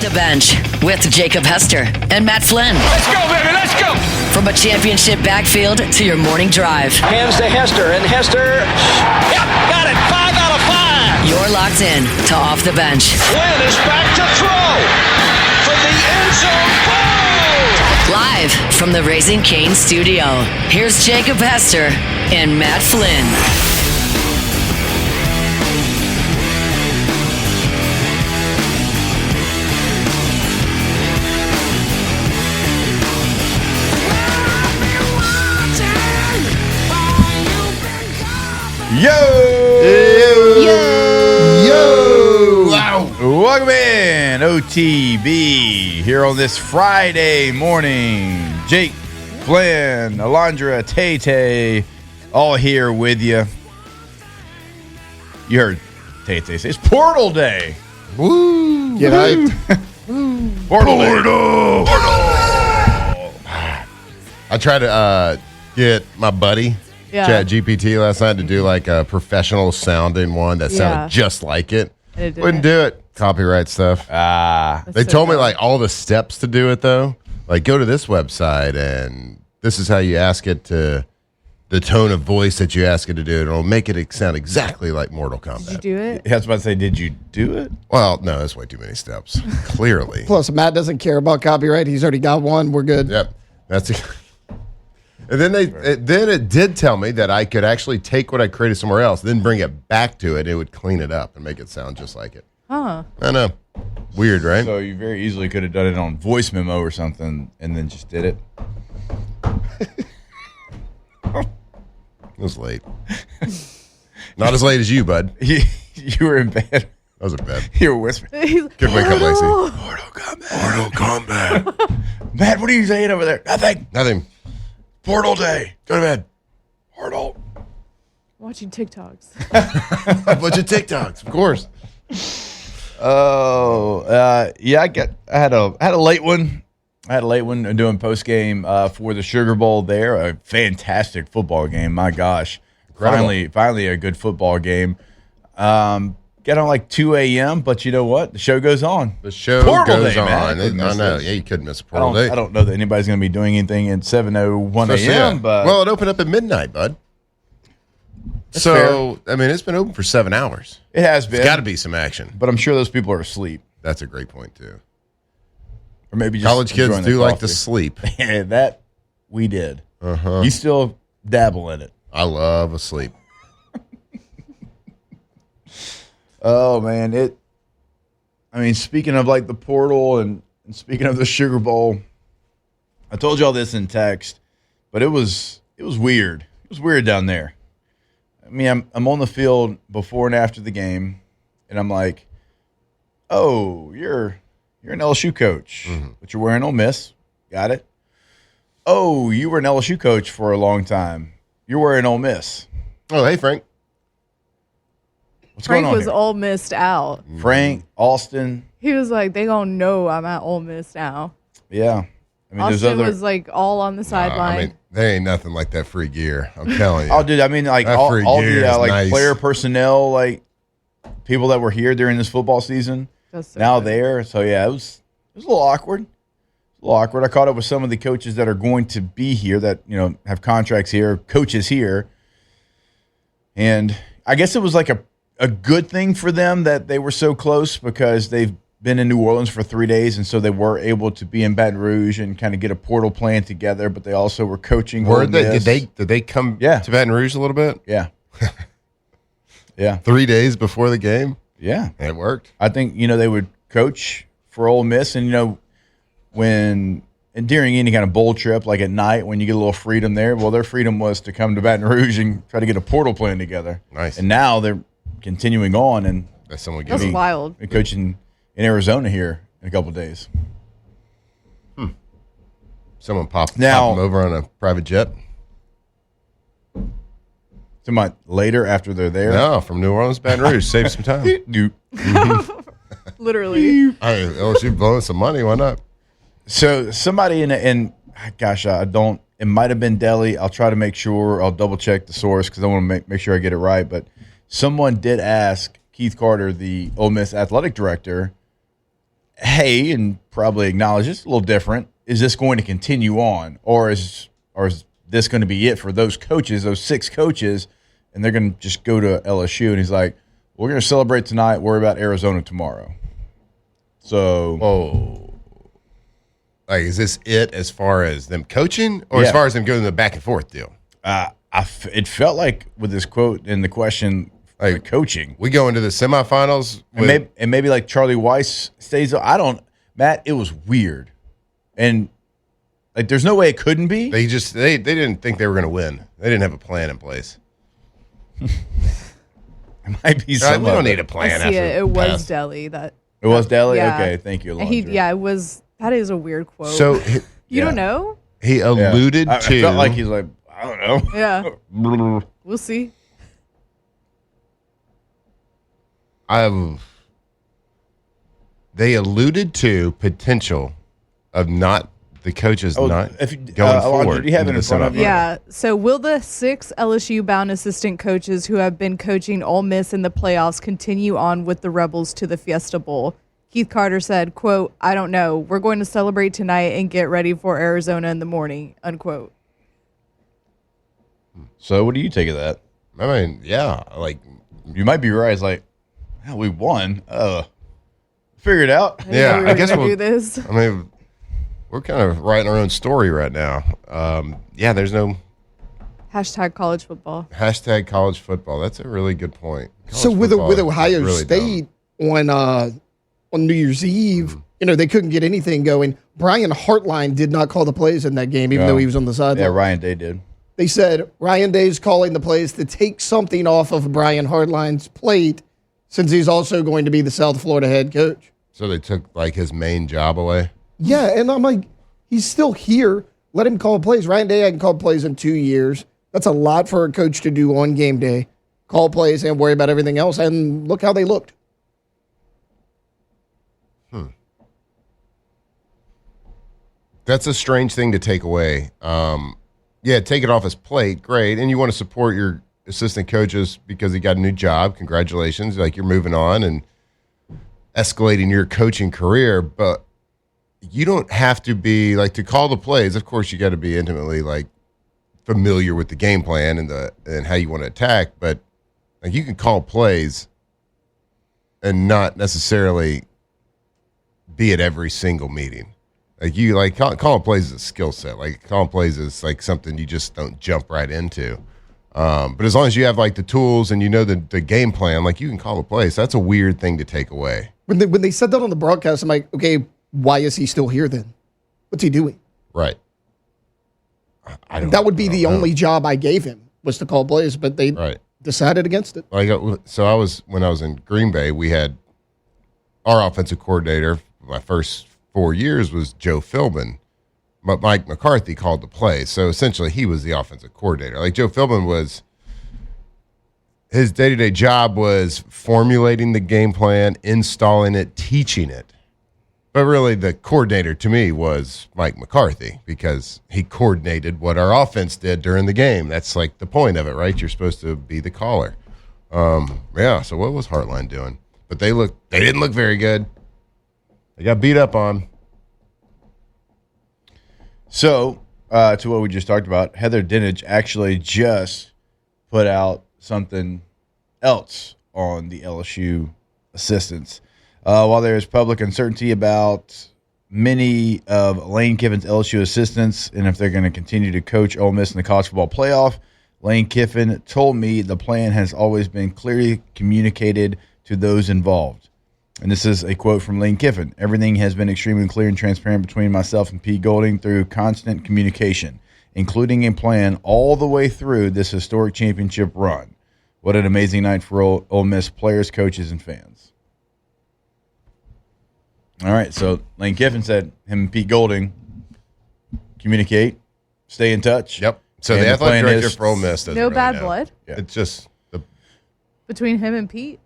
the Bench with Jacob Hester and Matt Flynn. Let's go, baby, let's go! From a championship backfield to your morning drive. Hands to Hester, and Hester, yep, got it, 5 out of 5. You're locked in to Off the Bench. Flynn is back to throw from the end zone. Boom! Live from the Raising Cane studio, here's Jacob Hester and Matt Flynn. Yo! Wow. Welcome in, OTB, here on this Friday morning. Jake, Flynn, Alondra, Tay-Tay, all here with you. You heard Tay-Tay say it's Portal Day. Woo! Get hyped. Portal Day. Portal! I tried to get my buddy, Chat GPT, last night to do like a professional sounding one that sounded just like it. Wouldn't do it. Copyright stuff. They told me like all the steps to do it though. Like go to this website and this is how you ask it to the tone of voice that you ask it to do. It'll make it sound exactly like Mortal Kombat. Did you do it? I was about to say, did you do it? Well, no, that's way too many steps. Clearly. Plus, Matt doesn't care about copyright. He's already got one. We're good. Yep. That's it. And then it did tell me that I could actually take what I created somewhere else, then bring it back to it. It would clean it up and make it sound just like it. Huh. I know. Weird, right? So you very easily could have done it on voice memo or something and then just did it. It was late. Not as late as you, bud. You were in bed. That was a bed. You were whispering. Good wake up, Lacey. Mortal Kombat. Matt, what are you saying over there? Nothing. Portal Day. Go to bed. Portal. Watching TikToks. A bunch of TikToks, of course. Yeah. I had a late one. I had a late one doing post game for the Sugar Bowl there. A fantastic football game. My gosh. Incredible. Finally a good football game. Get on like 2 a.m., but you know what? The show goes on. The show Portal goes Day, on. man. I know. Yeah, you couldn't miss a Portal Day. I don't know that anybody's going to be doing anything at 7:01 a.m. But well, it opened up at midnight, bud. So, fair. I mean, it's been open for 7 hours. It has been. There's got to be some action. But I'm sure those people are asleep. That's a great point, too. Or maybe just college kids do like to sleep. Yeah, that we did. Uh-huh. You still dabble in it. I love a sleep. Oh, man. Speaking of like the portal and speaking of the Sugar Bowl, I told you all this in text, but it was weird. It was weird down there. I mean, I'm on the field before and after the game, and I'm like, oh, you're an LSU coach, but you're wearing Ole Miss. Got it. Oh, you were an LSU coach for a long time. You're wearing Ole Miss. Oh, hey, Frank. What's Frank going on was here? all missed out. Frank, Austin. He was like, they gonna know I'm at Ole Miss now. Yeah. I mean, Austin was like all on the sideline. I mean, there ain't nothing like that free gear. I'm telling you. Oh, dude. I mean, like That all free the gear is like nice. player personnel, like people that were here during this football season, That's so now good. there. So yeah, it was a little awkward. I caught up with some of the coaches that are going to be here that have contracts here, coaches here, and I guess it was like a good thing for them that they were so close because they've been in New Orleans for 3 days, and so they were able to be in Baton Rouge and kind of get a portal plan together. But they also were coaching. Did they come to Baton Rouge a little bit? Yeah. Yeah. 3 days before the game? Yeah. It worked. I think, they would coach for Ole Miss, and, during any kind of bowl trip, like at night when you get a little freedom there, well, their freedom was to come to Baton Rouge and try to get a portal plan together. Nice. And now they're continuing on, and That's wild. they're coaching in Arizona here in a couple of days. Someone popped them over on a private jet? Later after they're there? No, from New Orleans, Baton Rouge. Save some time. Literally. So somebody it might have been Delhi. I'll try to make sure. I'll double check the source because I want to make sure I get it right. But someone did ask Keith Carter, the Ole Miss athletic director, hey, and probably acknowledge it's a little different. Is this going to continue on, or is this going to be it for those coaches, those 6 coaches, and they're going to just go to LSU? And he's like, we're going to celebrate tonight, worry about Arizona tomorrow. So, whoa. Like, is this it as far as them coaching, or as far as them going the back and forth deal? It felt like with this quote and the question, like coaching, we go into the semifinals, and maybe like Charlie Weiss stays. Matt. It was weird, and like there's no way it couldn't be. They didn't think they were going to win. They didn't have a plan in place. It might be something. We don't need a plan. I see it. It was Delhi. It was Delhi. Yeah. Okay, thank you. It was. That is a weird quote. So you don't know? He alluded to. I felt like he's like, I don't know. Yeah. We'll see. They alluded to potential of not the coaches not going forward. Do you have it in front of you? Yeah. So will the 6 LSU-bound assistant coaches who have been coaching Ole Miss in the playoffs continue on with the Rebels to the Fiesta Bowl? Keith Carter said, quote, I don't know. We're going to celebrate tonight and get ready for Arizona in the morning, unquote. So what do you take of that? I mean, yeah, like you might be right. It's like, hell, we won. Figure it out. Yeah, I guess we'll do this. I mean, we're kind of writing our own story right now. There's no hashtag college football. Hashtag college football. That's a really good point. So with Ohio State on New Year's Eve, they couldn't get anything going. Brian Hartline did not call the plays in that game, even though he was on the sideline. Yeah, Ryan Day did. They said Ryan Day's calling the plays to take something off of Brian Hartline's plate, since he's also going to be the South Florida head coach. So they took like his main job away? Yeah, and I'm like, he's still here. Let him call plays. Ryan Day hadn't called plays in 2 years. That's a lot for a coach to do on game day. Call plays and worry about everything else, and look how they looked. That's a strange thing to take away. Take it off his plate, great. And you want to support your assistant coaches because he got a new job. Congratulations. Like, you're moving on and escalating your coaching career, but you don't have to be like to call the plays. Of course, you got to be intimately like familiar with the game plan and how you want to attack, but like you can call plays and not necessarily be at every single meeting. Like you like calling plays is a skill set. Like calling plays is like something you just don't jump right into. But as long as you have like the tools and you know the game plan, like you can call the plays. That's a weird thing to take away. When they said that on the broadcast, I'm like, okay, why is he still here then? What's he doing? Right. That would be the only job I gave him was to call plays, but they decided against it. So when I was in Green Bay, we had our offensive coordinator. My first 4 years was Joe Philbin, but Mike McCarthy called the play. So essentially, he was the offensive coordinator. Like Joe Philbin his day-to-day job was formulating the game plan, installing it, teaching it. But really, the coordinator to me was Mike McCarthy because he coordinated what our offense did during the game. That's like the point of it, right? You're supposed to be the caller. So what was Hartline doing? But they didn't look very good. They got beat up on. So, to what we just talked about, Heather Dinich actually just put out something else on the LSU assistants. While there is public uncertainty about many of Lane Kiffin's LSU assistants and if they're going to continue to coach Ole Miss in the college football playoff, Lane Kiffin told me the plan has always been clearly communicated to those involved. And this is a quote from Lane Kiffin. Everything has been extremely clear and transparent between myself and Pete Golding through constant communication, including a plan all the way through this historic championship run. What an amazing night for Ole Miss players, coaches, and fans. All right, so Lane Kiffin said him and Pete Golding communicate, stay in touch. Yep. So the athletic director for Ole Miss doesn't no really bad know. blood? Yeah. It's just between him and Pete?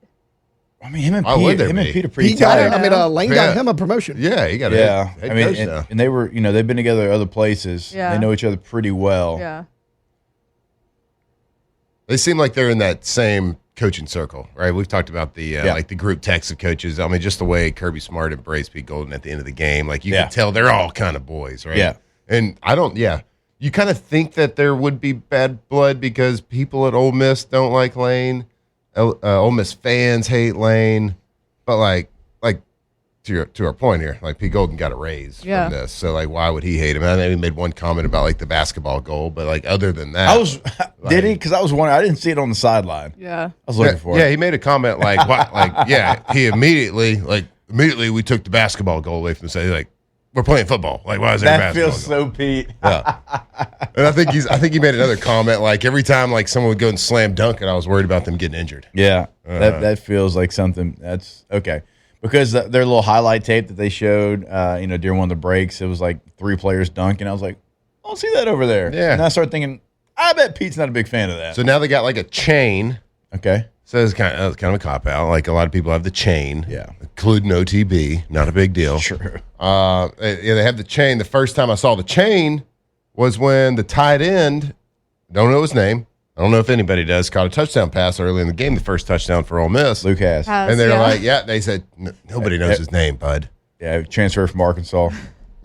I mean, him and Pete are pretty He got tight. Lane got him a promotion. Yeah, he got a head coach now. And they were, they've been together at other places. Yeah. They know each other pretty well. Yeah. They seem like they're in that same coaching circle, right? We've talked about the like the group text of coaches. I mean, just the way Kirby Smart embraced Pete Golden at the end of the game, like you can tell they're all kind of boys, right? Yeah. And you kind of think that there would be bad blood because people at Ole Miss don't like Lane. Ole Miss fans hate Lane, but like to our point here, like Pete Golden got a raise from this, so like why would he hate him? And I know he made one comment about like the basketball goal, but like other than that, did he? Because I was wondering, I didn't see it on the sideline. Yeah, I was looking for it. Yeah, he made a comment like, what? Like, he immediately we took the basketball goal away from the side. Like, we're playing football. Like, why is there that basketball feels so Pete? Yeah. And I think he made another comment like every time like someone would go and slam dunk it, I was worried about them getting injured. Yeah, that feels like something that's okay. Because their little highlight tape that they showed, during one of the breaks, it was like 3 players dunking. I was like, I don't see that over there. Yeah. And I started thinking, I bet Pete's not a big fan of that. So now they got like a chain. Okay. So it's kind of a cop out. Like a lot of people have the chain. Yeah. Including OTB. Not a big deal. Sure. They have the chain. The first time I saw the chain was when the tight end, don't know his name, I don't know if anybody does, caught a touchdown pass early in the game, the first touchdown for Ole Miss. Luke Haas. And they were like, they said, nobody knows his name, bud. Yeah, transferred from Arkansas.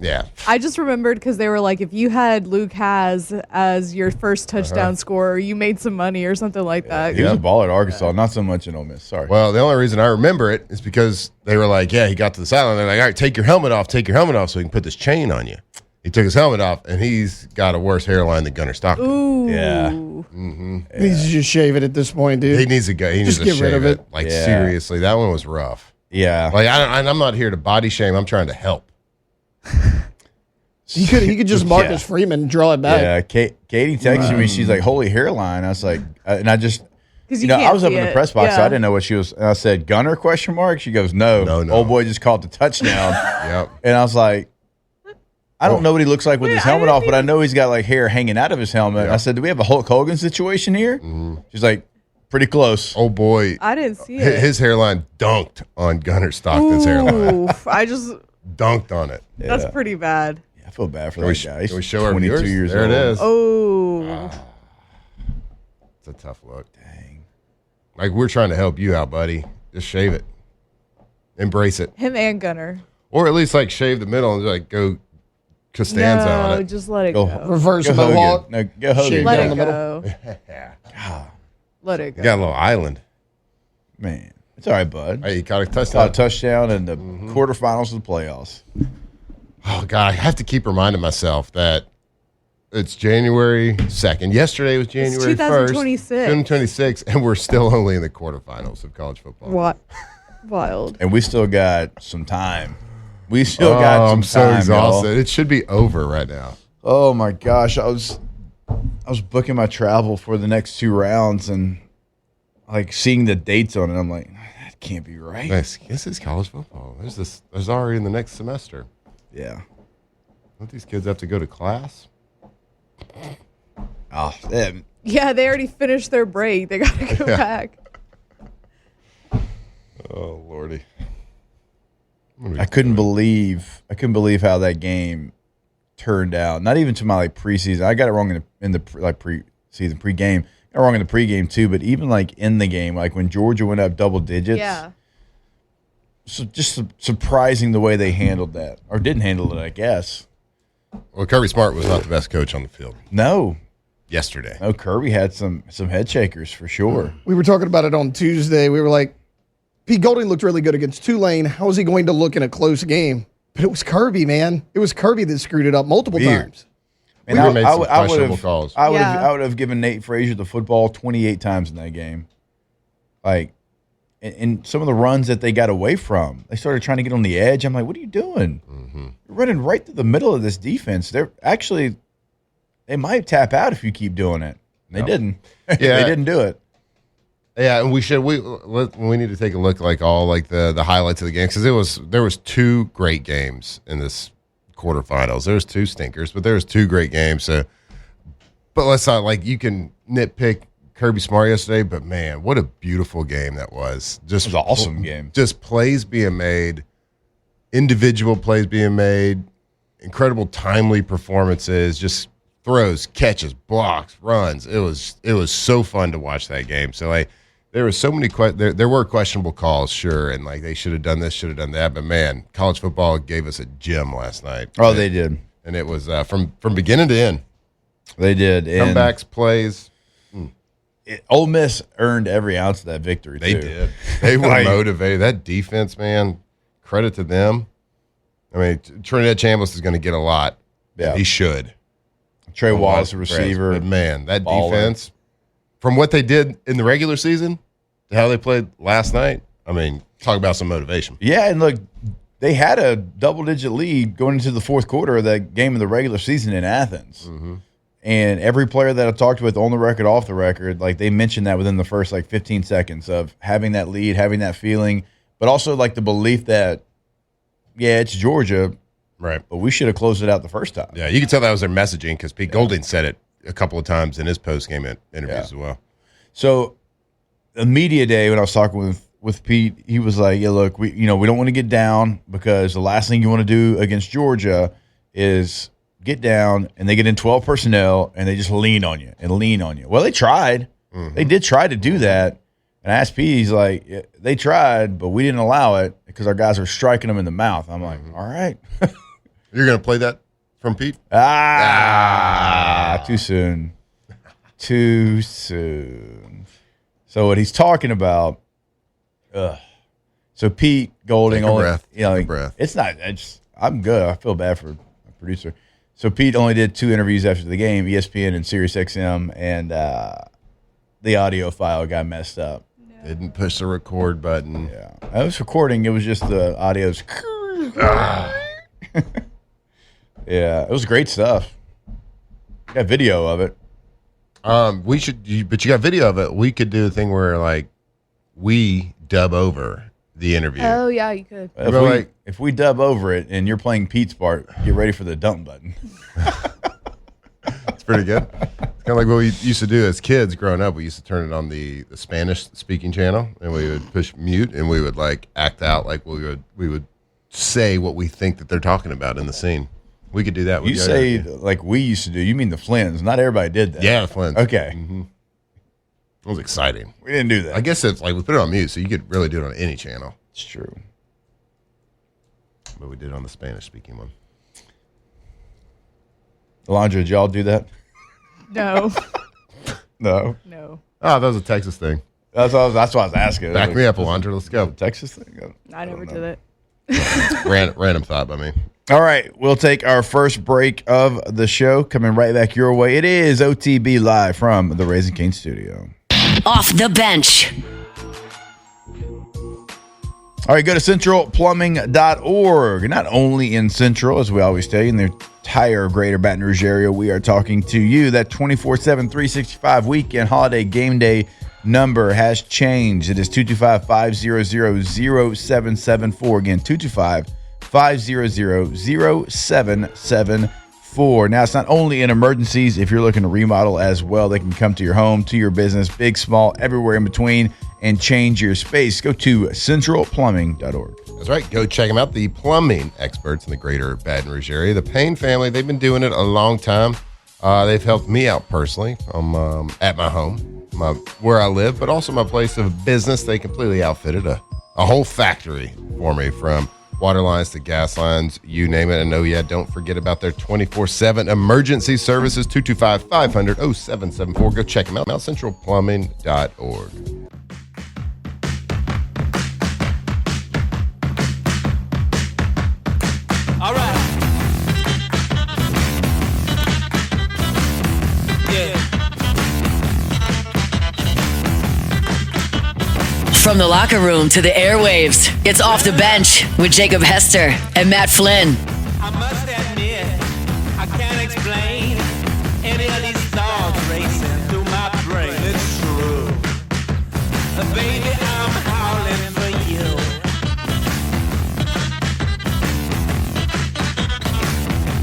Yeah. I just remembered because they were like, if you had Luke Haas as your first touchdown scorer, you made some money or something like that. He was a baller at Arkansas, not so much in Ole Miss. Sorry. Well, the only reason I remember it is because they were like, he got to the sideline. They're like, all right, take your helmet off so we can put this chain on you. He took his helmet off, and he's got a worse hairline than Gunnar Stockton. Ooh. Yeah. He needs to just shave it at this point, dude. He needs to go. He needs to get rid shave of it. Like, seriously, that one was rough. Yeah. Like, I'm not here to body shame. I'm trying to help. He could just Marcus Freeman and draw it back. Yeah, Katie texted me. She's like, "Holy hairline!" I was like, and I just, I was up in the press box, so I didn't know what she was. And I said, "Gunner?" ? She goes, "No, old boy just caught the touchdown." Yep. And I was like, I don't know what he looks like with his helmet off, but I know he's got like hair hanging out of his helmet. Yeah. I said, "Do we have a Hulk Hogan situation here?" She's like, "Pretty close." Oh boy, I didn't see it. His hairline dunked on Gunnar Stockton's hairline. I just Dunked on it. that's pretty bad. I feel bad for that guy. Can we show our 22 viewers? years There old. it is. Oh, It's a tough look. Dang. Like, we're trying to help you out, buddy. Just shave it. Embrace it. him and Gunner. Or at least, like, shave the middle and, like, go Costanza on No, it. just let it Go. go. Reverse Go mohawk. Hogan. No, go Hogan. Shave Let down it the middle. go. Let it go. You got a little island. Man, it's all right, bud. Hey, you caught a Got touchdown. a touchdown in the quarterfinals of the playoffs. Oh, God, I have to keep reminding myself that it's January 2nd. Yesterday was January 1st. 2026. 2026, and we're still only in the quarterfinals of college football. What? Wild. And we still got some time. We still got some I'm so time, exhausted. y'all. It should be over right now. Oh my gosh, I was booking my travel for the next 2 rounds and like seeing the dates on it. I'm like, that can't be right. This is college football. There's already in the next semester. Yeah. Don't these kids have to go to class? Oh, man. Yeah, they already finished their break. They got to go back. Oh, Lordy. I couldn't believe how that game turned out. Not even to my like preseason. I got it wrong in the pregame. Got it wrong in the pregame too, but even like in the game, like when Georgia went up double digits. Yeah. So just surprising the way they handled that, or didn't handle it, I guess. Well, Kirby Smart was not the best coach on the field No, yesterday. Kirby had some head shakers for sure. We were talking about it on Tuesday. We were like, Pete Golding looked really good against Tulane. How is he going to look in a close game? But it was Kirby, man. It was Kirby that screwed it up multiple times. And We made some questionable calls. I Yeah. would have given Nate Frazier the football 28 times in that game. Like, and some of the runs that they got away from, they started trying to get on the edge. I'm like, what are you doing? You're running right through the middle of this defense. They might tap out if you keep doing it. They didn't. Yeah. They didn't do it. Yeah, and we need to take a look like all like the highlights of the game because there was 2 great games in this quarterfinals. There was 2 stinkers, but there was 2 great games. So, but let's not like you can nitpick Kirby Smart yesterday, but man, what a beautiful game that was! Just It was an awesome game. Just plays being made, individual plays being made, incredible timely performances. Just throws, catches, blocks, runs. It was so fun to watch that game. So like there were so many there were questionable calls, sure, and like they should have done this, should have done that. But man, college football gave us a gem last night. Oh, they did, and it was from beginning to end. They did comebacks, plays. Ole Miss earned every ounce of that victory. They did. They were motivated. That defense, man. Credit to them. I mean, Trinidad Chambliss is going to get a lot. Yeah, he should. Trey Wallace, receiver. But man, that defense, from what they did in the regular season to how they played last night, I mean, talk about some motivation. Yeah, and look, they had a double-digit lead going into the fourth quarter of that game of the regular season in Athens. Mm-hmm. And every player that I talked with on the record, off the record, like they mentioned that within the first 15 seconds of having that lead, having that feeling, but also like the belief that, yeah, it's Georgia, right? But we should have closed it out the first time. Yeah, you can tell that was their messaging because Pete Golding said it a couple of times in his post-game interviews as well. So the media day when I was talking with Pete, he was like, "Yeah, look, we don't want to get down because the last thing you want to do against Georgia is get down and they get in 12 personnel and they just lean on you. Well, they tried. Mm-hmm. They did try to do that. And I asked Pete, he's like, yeah, they tried, but we didn't allow it because our guys are striking them in the mouth. I'm like, all right. You're going to play that from Pete? Too soon. Too soon. So what he's talking about, so Pete Golding, Take a breath. It's not, I'm good. I feel bad for a producer. So Pete only did 2 interviews after the game, ESPN and SiriusXM, and the audio file got messed up. No. Didn't push the record button. Yeah, I was recording. It was just the audio's. Yeah, it was great stuff. Got video of it. We should, but you got video of it. We could do a thing where like we dub over the interview. Oh yeah, you could. If we dub over it and you're playing Pete's part, get ready for the dump button. It's pretty good. It's kind of like what we used to do as kids growing up. We used to turn it on the Spanish speaking channel, and we would push mute, and we would like act out like we would say what we think that they're talking about in the scene. We could do that. You say like we used to do. You mean the Flynn's? Not everybody did that. Yeah, the Flynn's. Okay. Mm-hmm. It was exciting. We didn't do that. I guess it's like we put it on mute, so you could really do it on any channel. It's true. But we did it on the Spanish speaking one. Alondra, did y'all do that? No. No. No. Oh, that was a Texas thing. That's what I was asking. Back me up, Alondra. Let's go. Texas thing? I never did it. Random thought by me. All right, we'll take our first break of the show. Coming right back your way. It is OTB Live from the Raising Cane studio. Off the bench. All right, go to centralplumbing.org. Not only in Central, as we always tell you, in the entire greater Baton Rouge area, we are talking to you. That 24/7, 365 weekend holiday game day number has changed. It is 225-500-0774. Again, 225-500-0774. Now, it's not only in emergencies. If you're looking to remodel as well, they can come to your home, to your business, big, small, everywhere in between, and change your space. Go to centralplumbing.org. That's right. Go check them out. The plumbing experts in the greater Baton Rouge area. The Payne family, they've been doing it a long time. They've helped me out personally at my home, where I live, but also my place of business. They completely outfitted a whole factory for me, from water lines to gas lines, you name it. And don't forget about their 24/7 emergency services, 225-500-0774. Go check them out, centralplumbing.org. All right. Yeah. From the locker room to the airwaves, it's Off the Bench with Jacob Hester and Matt Flynn. I must admit, I can't explain any of these thoughts racing through my brain. It's true. Baby, I'm howling for you.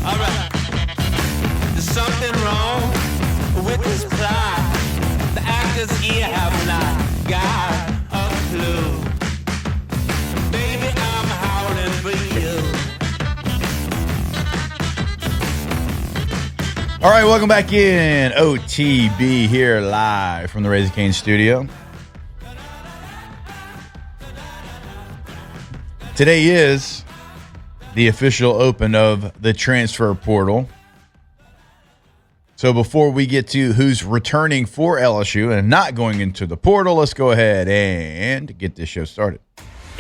All right. There's something wrong with this plot. The actors here have not got a clue. Baby, I'm howling for you. All right, welcome back in. OTB here live from the Raising Cane studio. Today is the official open of the transfer portal. So before we get to who's returning for LSU and not going into the portal, let's go ahead and get this show started.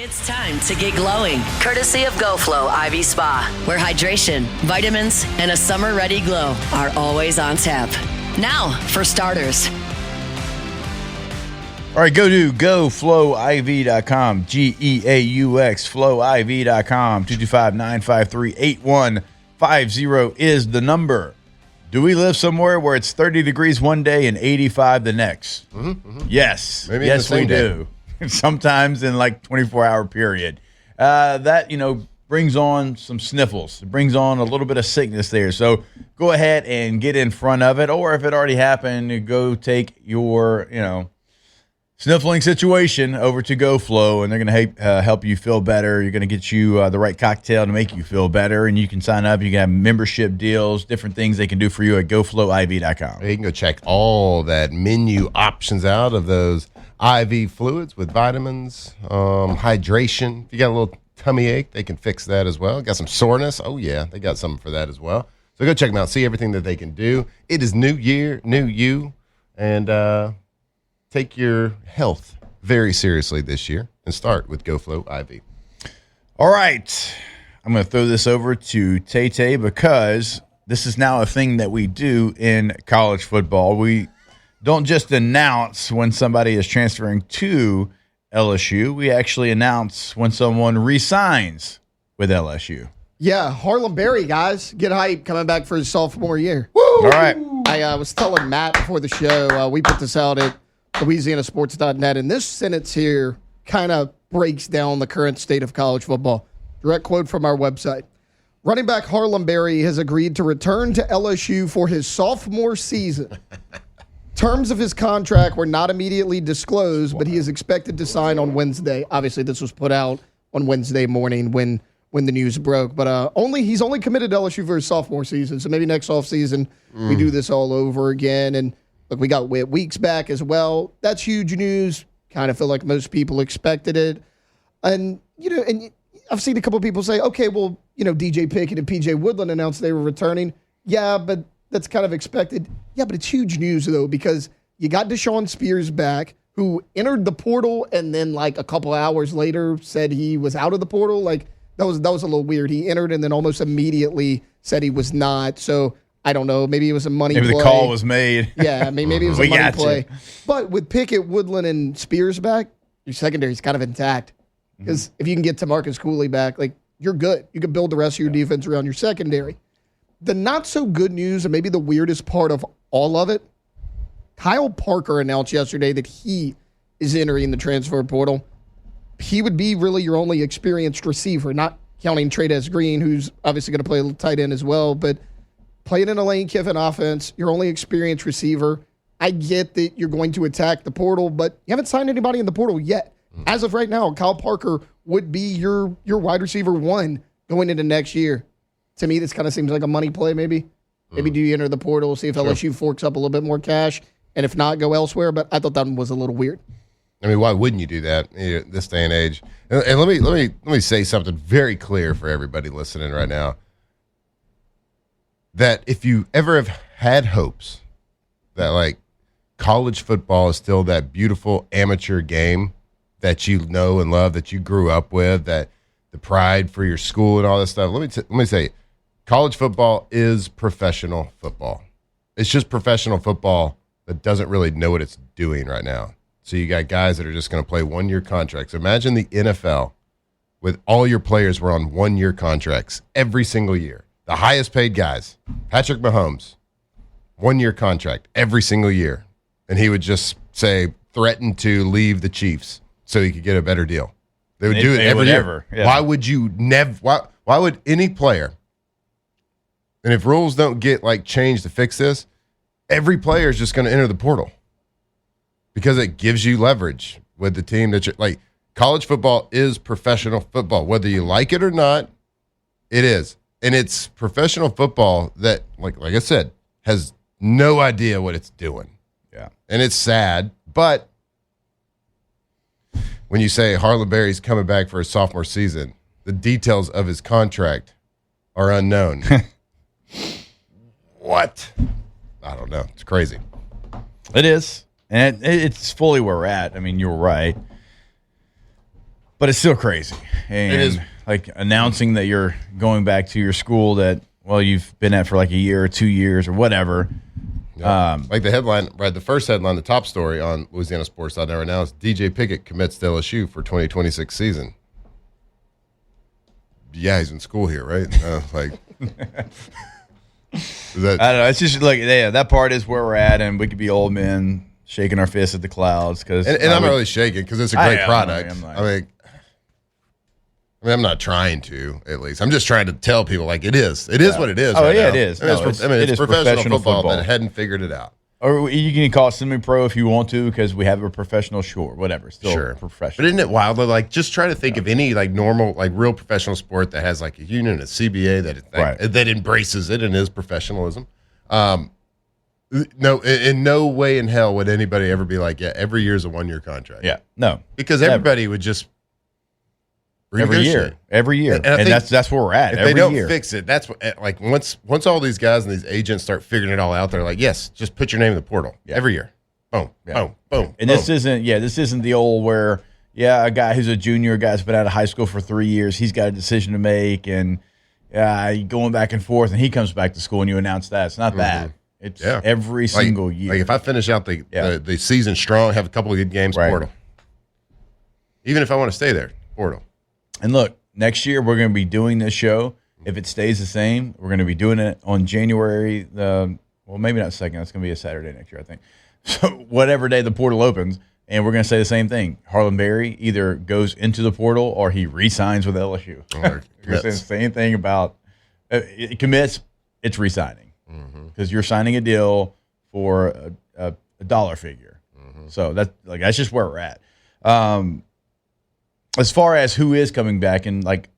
It's time to get glowing, courtesy of GoFlow IV Spa, where hydration, vitamins, and a summer-ready glow are always on tap. Now, for starters. All right, go to goflowiv.com, G-E-A-U-X, flowiv.com, 225-953-8150 is the number. Do we live somewhere where it's 30 degrees one day and 85 the next? Yes. Maybe yes, we do. Sometimes in like 24-hour period. That, brings on some sniffles. It brings on a little bit of sickness there. So go ahead and get in front of it. Or if it already happened, go take your, sniffling situation over to GoFlow, and they're going to help you feel better. You're going to get you the right cocktail to make you feel better, and you can sign up. You can have membership deals, different things they can do for you at goflowiv.com. You can go check all that menu options out of those IV fluids with vitamins, hydration. If you got a little tummy ache, they can fix that as well. Got some soreness? Oh, yeah, they got something for that as well. So go check them out. See everything that they can do. It is new year, new you, and take your health very seriously this year and start with GoFlow IV. All right. I'm going to throw this over to Tay because this is now a thing that we do in college football. We don't just announce when somebody is transferring to LSU. We actually announce when someone re-signs with LSU. Yeah, Harlem Berry, guys. Get hype coming back for his sophomore year. Woo! All right. I was telling Matt before the show, we put this out at LouisianaSports.net, and this sentence here kind of breaks down the current state of college football. Direct quote from our website. Running back Harlem Berry has agreed to return to LSU for his sophomore season. Terms of his contract were not immediately disclosed, but he is expected to sign on Wednesday. Obviously, this was put out on Wednesday morning when the news broke. But he's only committed to LSU for his sophomore season, so maybe next offseason we do this all over again. And look, we got Whit Weeks back as well. That's huge news. Kind of feel like most people expected it. And, and I've seen a couple of people say, okay, well, DJ Pickett and PJ Woodland announced they were returning. Yeah, but that's kind of expected. Yeah, but it's huge news, though, because you got Deshaun Spears back, who entered the portal and then, like, a couple hours later said he was out of the portal. Like, that was a little weird. He entered and then almost immediately said he was not. So, I don't know. Maybe it was a money play. Maybe the call was made. Yeah, I mean, maybe it was a money play. But with Pickett, Woodland, and Spears back, your secondary is kind of intact. Because if you can get Tamarcus Cooley back, like, you're good. You can build the rest of your defense around your secondary. The not-so-good news, and maybe the weirdest part of all of it, Kyle Parker announced yesterday that he is entering the transfer portal. He would be really your only experienced receiver, not counting Trey'Dez Green, who's obviously going to play a little tight end as well, but playing in a Lane Kiffin offense, your only experienced receiver. I get that you're going to attack the portal, but you haven't signed anybody in the portal yet. As of right now, Kyle Parker would be your wide receiver one going into next year. To me, this kind of seems like a money play, maybe. Maybe do you enter the portal, see if LSU forks up a little bit more cash, and if not, go elsewhere. But I thought that one was a little weird. I mean, why wouldn't you do that this day and age? And let me say something very clear for everybody listening right now. That if you ever have had hopes that, like, college football is still that beautiful amateur game that you know and love, that you grew up with, that the pride for your school and all that stuff, let me say, college football is professional football. It's just professional football that doesn't really know what it's doing right now. So you got guys that are just going to play one-year contracts. Imagine the NFL with all your players were on one-year contracts every single year. The highest paid guys, Patrick Mahomes, one-year contract every single year. And he would just say, threaten to leave the Chiefs so he could get a better deal. They would do it every year. Yeah. Why would you never? Why would any player? And if rules don't get like changed to fix this, every player is just going to enter the portal because it gives you leverage with the team that you're like. College football is professional football, whether you like it or not. It is, and it's professional football that, like I said, has no idea what it's doing. Yeah. And it's sad, but when you say Harlan Berry's coming back for his sophomore season, the details of his contract are unknown. What? I don't know. It's crazy. It is. And it's fully where we're at. I mean, you're right. But it's still crazy. And it is. Like announcing that you're going back to your school that, well, you've been at for like a year or 2 years or whatever. Yeah. Like the headline, right? The first headline, the top story on LouisianaSports.net right now is DJ Pickett commits to LSU for 2026 season. Yeah, he's in school here, right? Is that, I don't know. It's just like, yeah, that part is where we're at, and we could be old men shaking our fists at the clouds. And I'm not really shaking because it's a great product. I'm not trying to, at least. I'm just trying to tell people, like, it is. It is what it is. Oh, right yeah, now. it is. It's professional football that hadn't figured it out. Or you can call it semi-pro if you want to, because we have a professional, sure, whatever. Still professional. But isn't it wild? Like, just try to think of any, like, normal, like, real professional sport that has, like, a union, a CBA that embraces it and is professionalism. No, in no way in hell would anybody ever be like, yeah, every year is a 1-year contract. Yeah, no. Because everybody would just every year, and that's where we're at. If they don't fix it, that's what, like once all these guys and these agents start figuring it all out, they're like, yes, just put your name in the portal every year. Boom, boom, boom. And this isn't the old where a guy who's a junior, a guy's been out of high school for 3 years, he's got a decision to make, and going back and forth, and he comes back to school and you announce that. It's not that. It's every single year. Like if I finish out the season strong, have a couple of good games, portal. Even if I want to stay there, portal. And look, next year we're going to be doing this show. If it stays the same, we're going to be doing it on January maybe not 2nd. That's going to be a Saturday next year, I think. So whatever day the portal opens, and we're going to say the same thing. Harlan Berry either goes into the portal or he re-signs with LSU. We're going to say the same thing about it commits. It's re-signing because you're signing a deal for a dollar figure. So that's just where we're at. As far as who is coming back, and like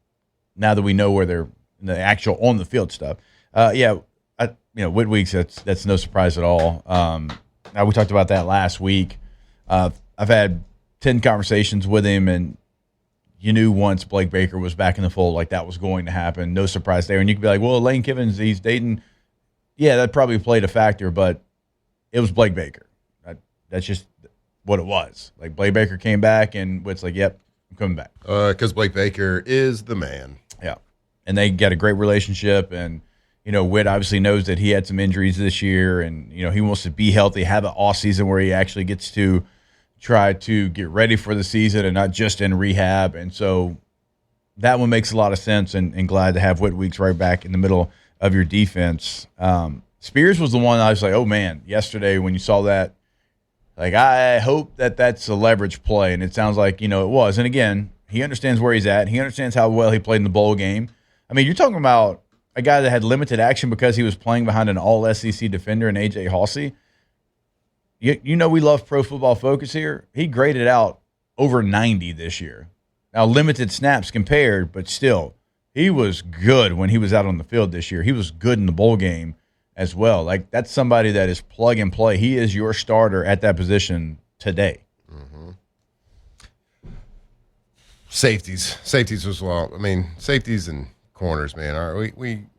now that we know where they're in the actual on the field stuff, Whit Weeks, that's no surprise at all. Now we talked about that last week. I've had 10 conversations with him, and you knew once Blake Baker was back in the fold, like that was going to happen. No surprise there. And you could be like, well, Lane Kiffin, he's dating. Yeah, that probably played a factor, but it was Blake Baker. That's just what it was. Like Blake Baker came back, and Whit's like, yep. I'm coming back. Because Blake Baker is the man. Yeah. And they got a great relationship. And, Whit obviously knows that he had some injuries this year. And, he wants to be healthy, have an off season where he actually gets to try to get ready for the season and not just in rehab. And so that one makes a lot of sense, and glad to have Whit Weeks right back in the middle of your defense. Spears was the one I was like, oh, man, yesterday when you saw that, like, I hope that's a leverage play, and it sounds like, it was. And, again, he understands where he's at. He understands how well he played in the bowl game. I mean, you're talking about a guy that had limited action because he was playing behind an all-SEC defender in A.J. Hawsey. We love Pro Football Focus here. He graded out over 90 this year. Now, limited snaps compared, but still, he was good when he was out on the field this year. He was good in the bowl game as well. Like, that's somebody that is plug and play. He is your starter at that position today. Safeties was well. I mean, safeties and corners, man.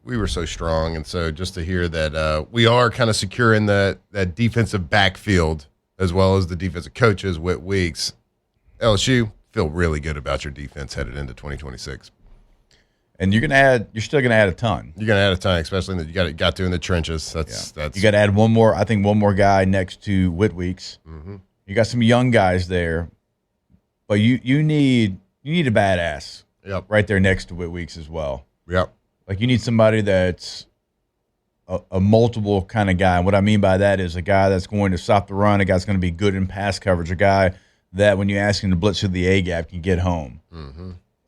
We were so strong, and so just to hear that we are kind of secure in that defensive backfield as well as the defensive coaches, Whit Weeks, LSU, feel really good about your defense headed into 2026. And you're still gonna add a ton. You're gonna add a ton, especially that you got to in the trenches. That's you got to add one more guy next to Whit Weeks. You got some young guys there, but you need a badass right there next to Whit Weeks as well. Yep. Like you need somebody that's a multiple kind of guy. And what I mean by that is a guy that's going to stop the run, a guy that's going to be good in pass coverage, a guy that when you ask him to blitz through the A gap can get home.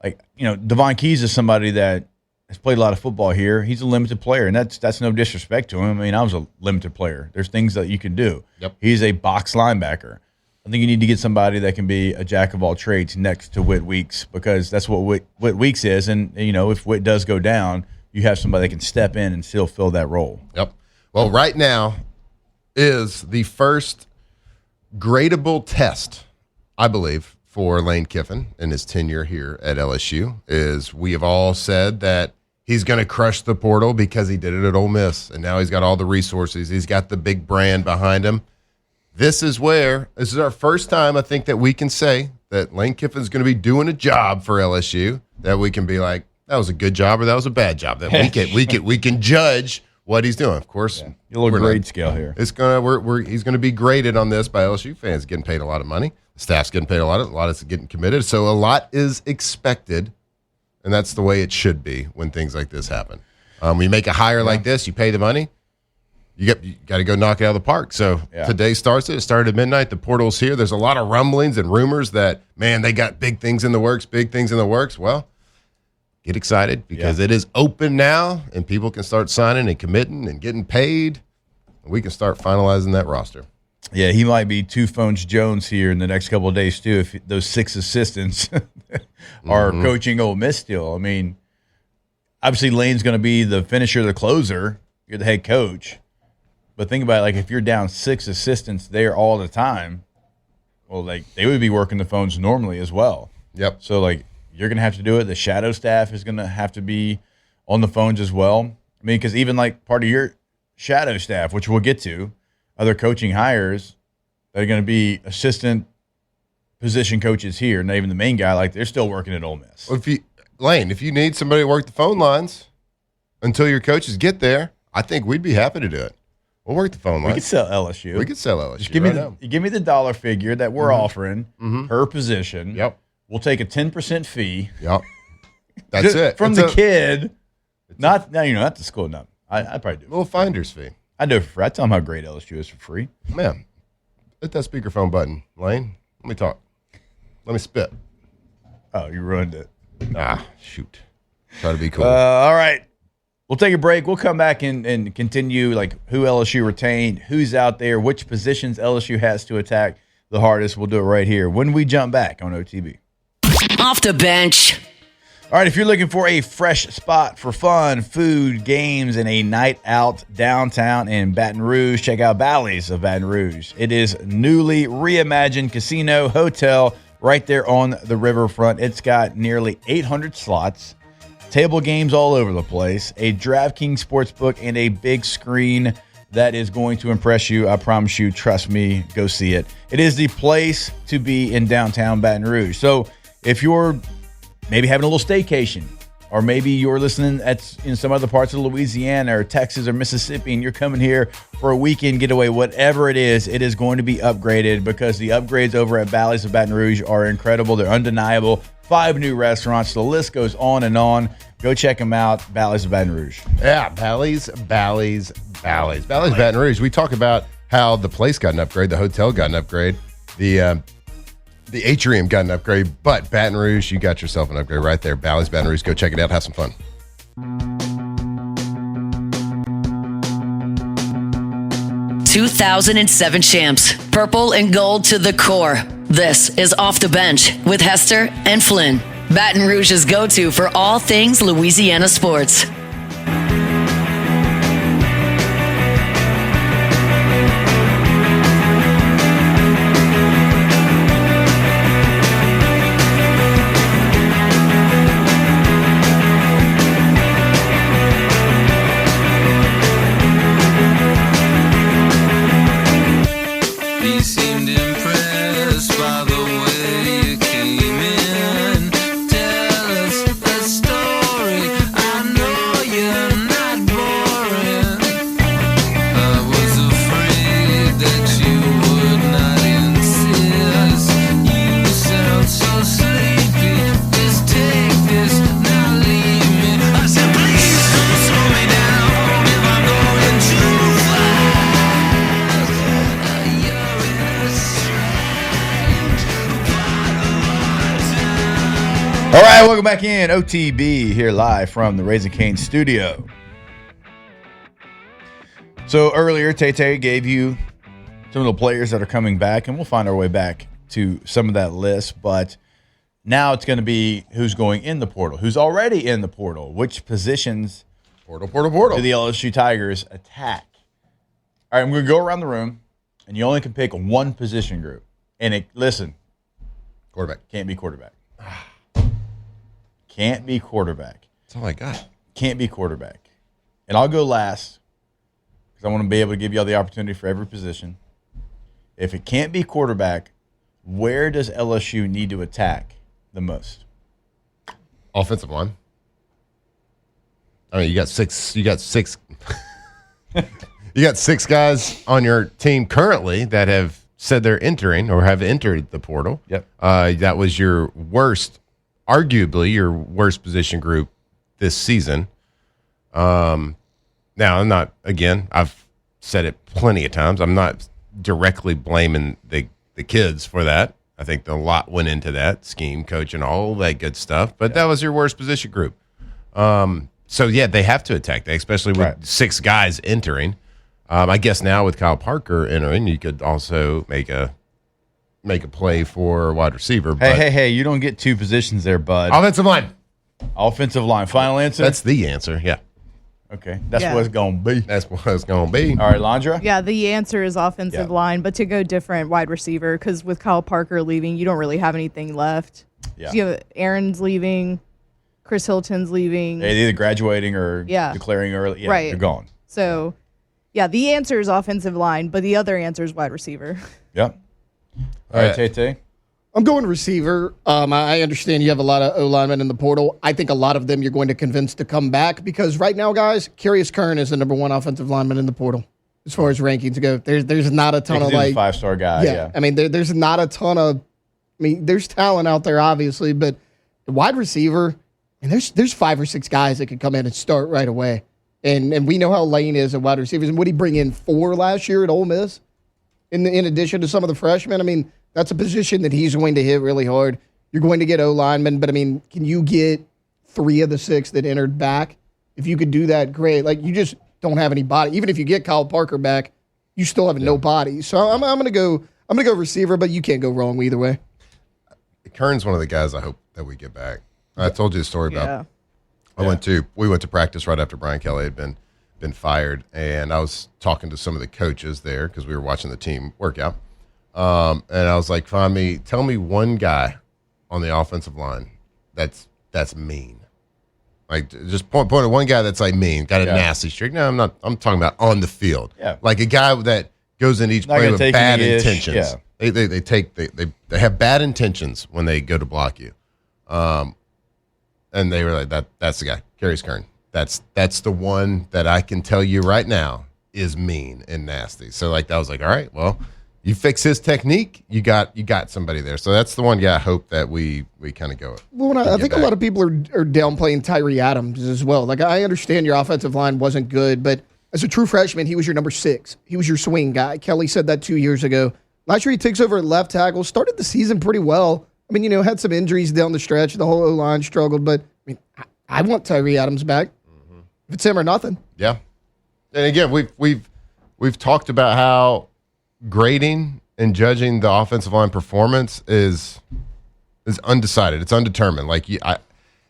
Like, Devon Keys is somebody that has played a lot of football here. He's a limited player, and that's no disrespect to him. I mean, I was a limited player. There's things that you can do. Yep. He's a box linebacker. I think you need to get somebody that can be a jack of all trades next to Whit Weeks, because that's what Whit Weeks is. And, if Whit does go down, you have somebody that can step in and still fill that role. Yep. Well, right now is the first gradable test, I believe, for Lane Kiffin in his tenure here at LSU. Is we have all said that he's going to crush the portal because he did it at Ole Miss, and now he's got all the resources. He's got the big brand behind him. This is our first time, I think, that we can say that Lane Kiffin's going to be doing a job for LSU, that we can be like, that was a good job or that was a bad job, that we can judge what he's doing. Of course, a little grade scale here. He's going to be graded on this by LSU fans, getting paid a lot of money. The staff's getting paid a lot is getting committed. So a lot is expected, and that's the way it should be when things like this happen. When you make a hire like this, you pay the money. You got to go knock it out of the park. So today starts it. It started at midnight. The portal's here. There's a lot of rumblings and rumors that, man, they got big things in the works. Well, get excited because it is open now, and people can start signing and committing and getting paid. And we can start finalizing that roster. Yeah, he might be Two Phones Jones here in the next couple of days, too, if those 6 assistants are coaching Ole Miss still. I mean, obviously Lane's going to be the finisher, the closer. You're the head coach. But think about it, like if you're down 6 assistants there all the time, well, like they would be working the phones normally as well. Yep. So, like, you're going to have to do it. The shadow staff is going to have to be on the phones as well. I mean, because even like part of your shadow staff, which we'll get to, other coaching hires, they're going to be assistant position coaches here, not even the main guy. Like they're still working at Ole Miss. Well, if you need somebody to work the phone lines until your coaches get there, I think we'd be happy to do it. We'll work the phone lines. We could sell LSU. Just give me the dollar figure that we're offering per position. Yep. We'll take a 10% fee. Yep. That's it. From the kid. Not the school. No, I probably do. A little finder's fee. I do it for free. I tell them how great LSU is for free. Man, hit that speakerphone button, Lane. Let me talk. Let me spit. Oh, you ruined it. Shoot. Try to be cool. All right. We'll take a break. We'll come back and continue like who LSU retained, who's out there, which positions LSU has to attack the hardest. We'll do it right here when we jump back on OTB. Off the bench. All right, if you're looking for a fresh spot for fun, food, games, and a night out downtown in Baton Rouge, check out Bally's of Baton Rouge. It is newly reimagined casino hotel right there on the riverfront. It's got nearly 800 slots, table games all over the place, a DraftKings sportsbook, and a big screen that is going to impress you. I promise you. Trust me. Go see it. It is the place to be in downtown Baton Rouge. So if you're maybe having a little staycation, or maybe you're listening in some other parts of Louisiana or Texas or Mississippi, and you're coming here for a weekend getaway, whatever it is going to be upgraded because the upgrades over at Bally's of Baton Rouge are incredible. They're undeniable. 5 new restaurants. The list goes on and on. Go check them out. Bally's of Baton Rouge. Yeah, Bally's Baton Rouge. We talk about how the place got an upgrade, the hotel got an upgrade, the atrium got an upgrade, but Baton Rouge, you got yourself an upgrade right there. Bally's Baton Rouge. Go check it out. Have some fun. 2007 champs, purple and gold to the core. This is Off the Bench with Hester and Flynn. Baton Rouge's go-to for all things Louisiana sports. All right, welcome back in. OTB here live from the Raising Cane studio. So earlier, Tay gave you some of the players that are coming back, and we'll find our way back to some of that list. But now it's going to be who's going in the portal, who's already in the portal, which positions Portal. do the LSU Tigers attack. right, I'm going to go around the room, and you only can pick one position group. And listen, Quarterback. Can't be quarterback. Can't be quarterback. That's all I got. Can't be quarterback. And I'll go last because I want to be able to give you all the opportunity for every position. If it can't be quarterback, where does LSU need to attack the most? Offensive line. I mean, you got six. You got six guys on your team currently that have said they're entering or have entered the portal. Yep. That was your worst, arguably your worst position group this season. Now, I'm not, again, I've said it plenty of times. I'm not directly blaming the kids for that. I think a lot went into that, scheme, coach, and all that good stuff. But that was your worst position group. So, yeah, they have to attack that, especially with six guys entering. I guess now with Kyle Parker entering, you could also make a play for wide receiver. Hey, you don't get two positions there, bud. Offensive line. Offensive line. Final answer? That's the answer, yeah. Okay, that's what it's going to be. That's what it's going to be. All right, Landra? Yeah, the answer is offensive line, but to go different, wide receiver, because with Kyle Parker leaving, you don't really have anything left. Yeah. So you have Aaron's leaving, Chris Hilton's leaving. They're either graduating or declaring early. Yeah, right. They're gone. So, yeah, the answer is offensive line, but the other answer is wide receiver. Yep. All right, Tay. I'm going receiver. I understand you have a lot of O-linemen in the portal. I think a lot of them you're going to convince to come back because right now, guys, Curious Kern is the number one offensive lineman in the portal as far as rankings go. There's not a ton of like 5-star guy. Yeah. I mean, there's not a ton of. I mean, there's talent out there, obviously, but the wide receiver, and there's 5 or 6 guys that could come in and start right away. And we know how Lane is at wide receivers. And would he bring in 4 last year at Ole Miss? In addition to some of the freshmen, I mean, that's a position that he's going to hit really hard. You're going to get O-linemen, but I mean, can you get 3 of the 6 that entered back? If you could do that, great. Like, you just don't have any body. Even if you get Kyle Parker back, you still have no body. So I'm gonna go receiver, but you can't go wrong either way. Kern's one of the guys I hope that we get back. I told you the story about. We went to practice right after Brian Kelly had been fired, and I was talking to some of the coaches there because we were watching the team workout. And I was like, tell me one guy on the offensive line that's mean. Like, just point at one guy that's like mean, got a nasty streak. No, I'm talking about on the field. Yeah. Like a guy that goes in each play with bad intentions. Yeah. They have bad intentions when they go to block you. And they were like, that's the guy, Curious Kern. That's the one that I can tell you right now is mean and nasty. So like I was like, all right, well, you fix his technique, you got somebody there. So that's the one guy I hope that we kind of go. Well, I think a lot of people are downplaying Tyree Adams as well. Like, I understand your offensive line wasn't good, but as a true freshman, he was your number 6. He was your swing guy. Kelly said that 2 years ago. Last year he takes over at left tackle, started the season pretty well. I mean, had some injuries down the stretch. The whole O-line struggled, but I mean, I want Tyree Adams back. Mm-hmm. If it's him or nothing. Yeah. And again, we've talked about how grading and judging the offensive line performance is undecided. It's undetermined. Like it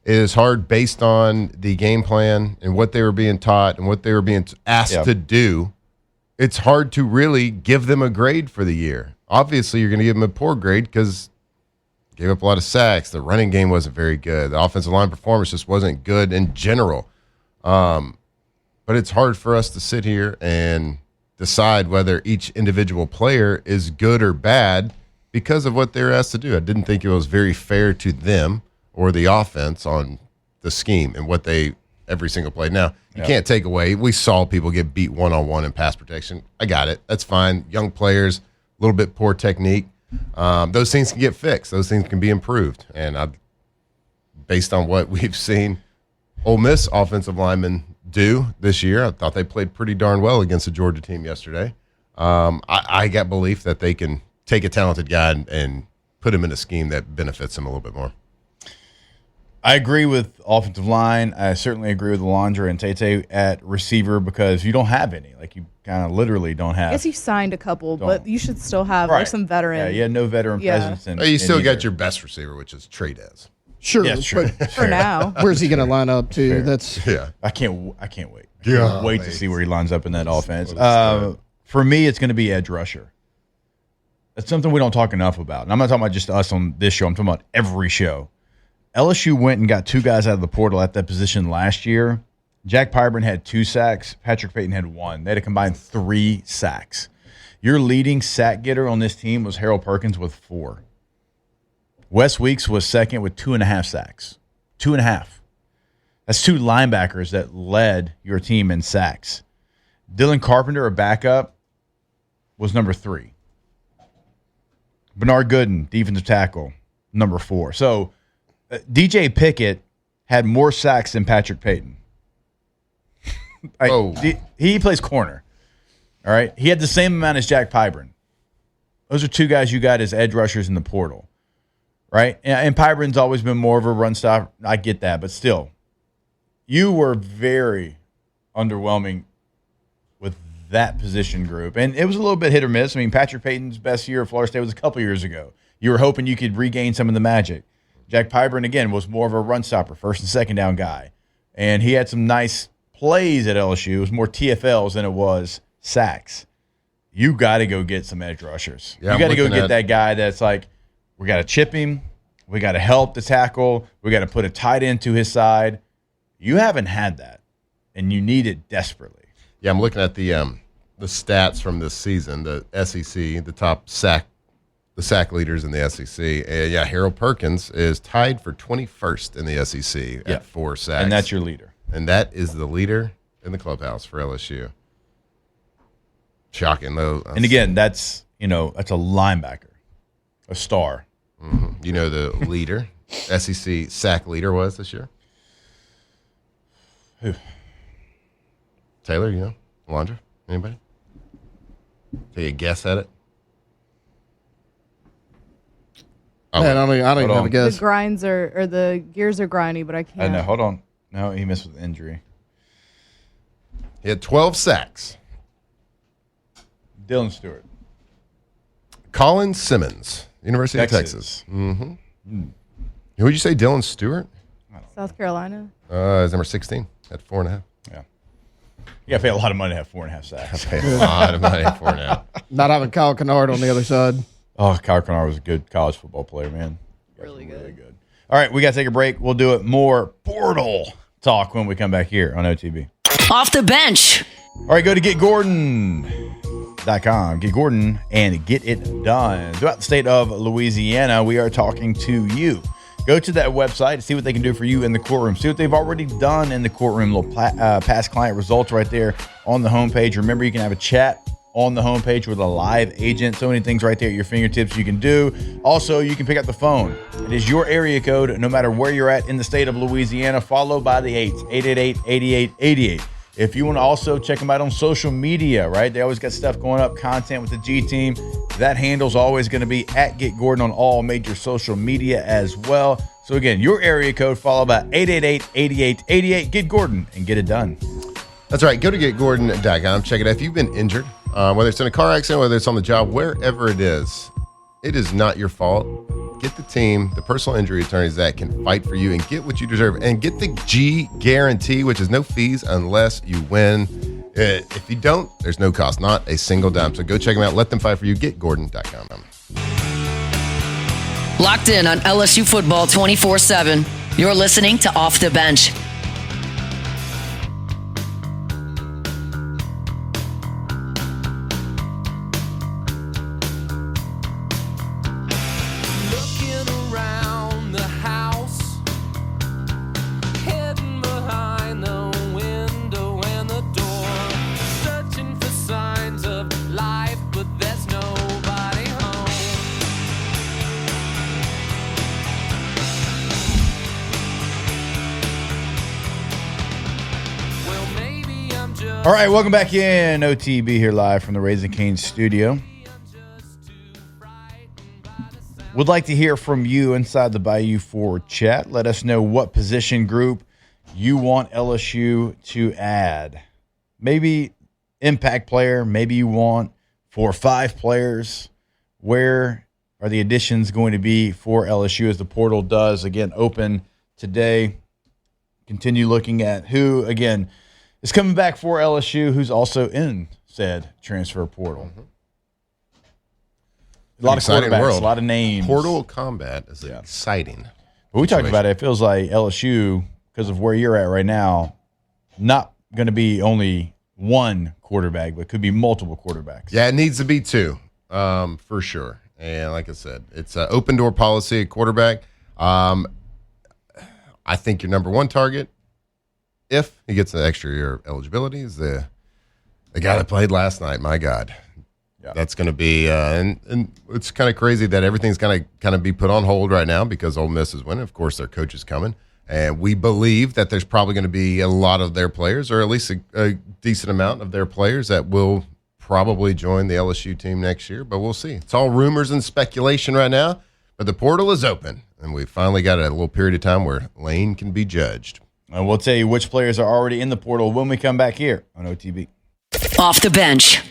is hard based on the game plan and what they were being taught and what they were being asked to do. It's hard to really give them a grade for the year. Obviously, you're going to give them a poor grade because gave up a lot of sacks. The running game wasn't very good. The offensive line performance just wasn't good in general. But it's hard for us to sit here and decide whether each individual player is good or bad because of what they're asked to do. I didn't think it was very fair to them or the offense on the scheme and what they every single play. Now, you can't take away. We saw people get beat one-on-one in pass protection. I got it. That's fine. Young players, a little bit poor technique. Those things can get fixed. Those things can be improved. And based on what we've seen Ole Miss offensive linemen do this year, I thought they played pretty darn well against the Georgia team yesterday. I got belief that they can take a talented guy and put him in a scheme that benefits him a little bit more. I agree with offensive line. I certainly agree with Alondra and Tate at receiver because you don't have any. Like, you kind of literally don't have. I guess you signed a couple, but you should still have like some veteran. Yeah, you had no veteran presence. You still got your best receiver, which is Trey-Dez. Sure, but for now, where's he going to line up to? Sure. That's I can't wait. I can't wait to see where he lines up in that offense. For me, it's going to be edge rusher. That's something we don't talk enough about. And I'm not talking about just us on this show. I'm talking about every show. LSU went and got 2 guys out of the portal at that position last year. Jack Pyburn had 2 sacks. Patrick Payton had 1. They had a combined 3 sacks. Your leading sack getter on this team was Harold Perkins with 4. Wes Weeks was second with 2.5 sacks. 2.5. That's 2 linebackers that led your team in sacks. Dylan Carpenter, a backup, was number 3. Bernard Gooden, defensive tackle, number 4. So DJ Pickett had more sacks than Patrick Payton. He plays corner. All right. He had the same amount as Jack Pyburn. Those are 2 guys you got as edge rushers in the portal. Right? And Pyburn's always been more of a run stop. I get that. But still, you were very underwhelming with that position group. And it was a little bit hit or miss. I mean, Patrick Payton's best year at Florida State was a couple years ago. You were hoping you could regain some of the magic. Jack Pyburn, again, was more of a run stopper, first and second down guy. And he had some nice plays at LSU. It was more TFLs than it was sacks. You got to go get some edge rushers. Yeah, you got to go get that guy that's like, we got to chip him. We got to help the tackle. We got to put a tight end to his side. You haven't had that, and you need it desperately. Yeah, I'm looking at the stats from this season, the SEC, the sack leaders in the SEC. And yeah, Harold Perkins is tied for 21st in the SEC at 4 sacks. And that's your leader. And that is the leader in the clubhouse for LSU. Shocking, though. And again, that's a linebacker, a star. Mm-hmm. You know the leader, SEC sack leader was this year? Who? Taylor, you know? Alondra? Anybody? Take a guess at it? Man, I don't even have a guess. The grinds or the gears are grindy, but I can't. No, hold on. No, he missed with injury. He had 12 sacks. Dylan Stewart. Colin Simmons, University of Texas. Mm-hmm. Who would you say, Dylan Stewart? South Carolina. Is number 16 at 4.5. Yeah. You got to pay a lot of money to have 4.5 sacks. Pay a lot of money at 4.5. Not having Kyle Kennard on the other side. Oh, Kyle Kennard was a good college football player, man. Really good. All right, we got to take a break. We'll do it more portal talk when we come back here on OTB. Off the bench. All right, go to getgordon.com. Get Gordon and get it done. Throughout the state of Louisiana, we are talking to you. Go to that website, see what they can do for you in the courtroom. See what they've already done in the courtroom. Little past client results right there on the homepage. Remember, you can have a chat on the homepage with a live agent. So many things right there at your fingertips you can do. Also, you can pick up the phone. It is your area code, no matter where you're at in the state of Louisiana, followed by the 8s, 888-8888. If you want to also check them out on social media, right? They always got stuff going up, content with the G team. That handle's always going to be at Get Gordon on all major social media as well. So again, your area code followed by 888-8888. Get Gordon and get it done. That's right. Go to getgordon.com. Check it out. If you've been injured, whether it's in a car accident, whether it's on the job, wherever it is not your fault. Get the team, the personal injury attorneys that can fight for you and get what you deserve. And get the G guarantee, which is no fees unless you win. If you don't, there's no cost, not a single dime. So go check them out. Let them fight for you. GetGordon.com. Locked in on LSU football 24/7. You're listening to Off the Bench. All right, welcome back in. OTB here live from the Raising Cane's studio. Would like to hear from you inside the Bayou Forward chat. Let us know what position group you want LSU to add. Maybe impact player. Maybe you want 4 or 5 players. Where are the additions going to be for LSU as the portal does, again, open today? Continue looking at who, again, is coming back for LSU, who's also in said transfer portal. Mm-hmm. A lot of quarterbacks, world. a lot of names. Portal combat is exciting. But we talked about it. It feels like LSU, because of where you're at right now, not going to be only one quarterback, but could be multiple quarterbacks. Yeah, it needs to be two, for sure. And like I said, it's an open door policy at quarterback. I think your number one target, if he gets an extra year of eligibility, is the guy that played last night. My God. Yeah. That's going to be, and it's kind of crazy that everything's going to kind of be put on hold right now because Ole Miss is winning. Of course, their coach is coming. And we believe that there's probably going to be a lot of their players, or at least a decent amount of their players, that will probably join the LSU team next year. But we'll see. It's all rumors and speculation right now. But the portal is open, and we finally got a little period of time where Lane can be judged. And we'll tell you which players are already in the portal when we come back here on OTB. Off the bench.